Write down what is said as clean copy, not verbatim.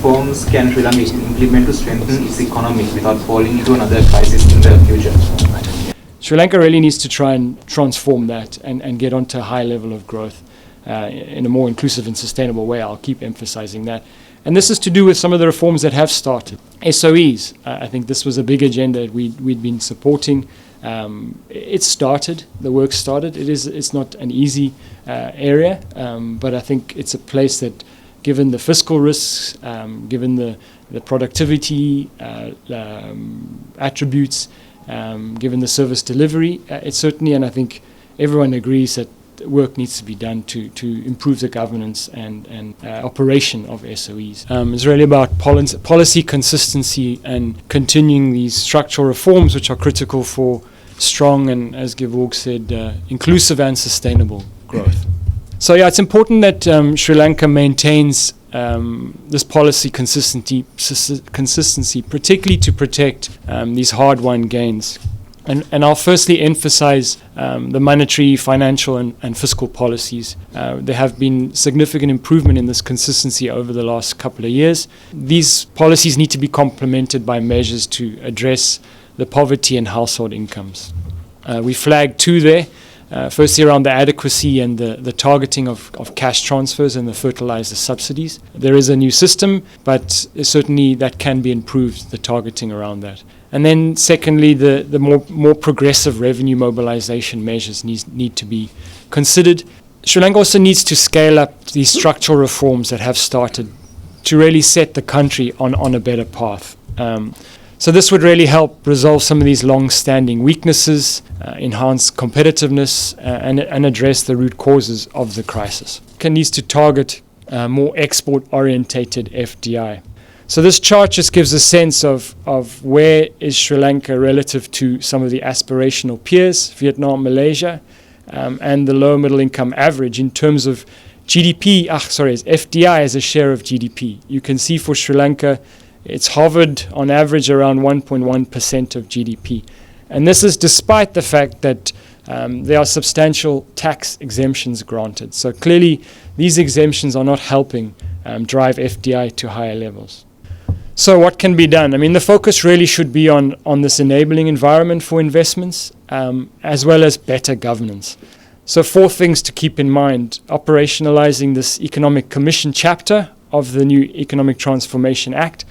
reforms can Sri Lanka implement to strengthen its economy without falling into another crisis in the future? Sri Lanka really needs to try and transform that and get onto a high level of growth in a more inclusive and sustainable way. I'll keep emphasizing that. And this is to do with some of the reforms that have started. SOEs, I think this was a big agenda that we'd been supporting. It started, the work started. It's not an easy area, but I think it's a place that, given the fiscal risks, given the productivity attributes, given the service delivery, it's certainly, and I think everyone agrees that work needs to be done to improve the governance and operation of SOEs. It's really about policy consistency and continuing these structural reforms which are critical for strong and, as Gevorg said, inclusive and sustainable growth. So yeah, it's important that Sri Lanka maintains this policy consistency, particularly to protect these hard-won gains. And I'll firstly emphasize the monetary, financial, and fiscal policies. There have been significant improvement in this consistency over the last couple of years. These policies need to be complemented by measures to address the poverty and household incomes. We flagged two there. Firstly, around the adequacy and the targeting of cash transfers and the fertilizer subsidies. There is a new system, but certainly that can be improved, the targeting around that. And then secondly, the more progressive revenue mobilization measures need to be considered. Sri Lanka also needs to scale up these structural reforms that have started to really set the country on a better path. So this would really help resolve some of these long-standing weaknesses, enhance competitiveness, and address the root causes of the crisis. It needs to target more export-orientated FDI. So this chart just gives a sense of where is Sri Lanka relative to some of the aspirational peers, Vietnam, Malaysia, and the low middle income average in terms of GDP, FDI as a share of GDP. You can see for Sri Lanka, it's hovered on average around 1.1% of GDP. And this is despite the fact that there are substantial tax exemptions granted. So clearly, these exemptions are not helping drive FDI to higher levels. So what can be done? I mean, the focus really should be on this enabling environment for investments, as well as better governance. So 4 things to keep in mind: operationalizing this Economic Commission chapter of the new Economic Transformation Act,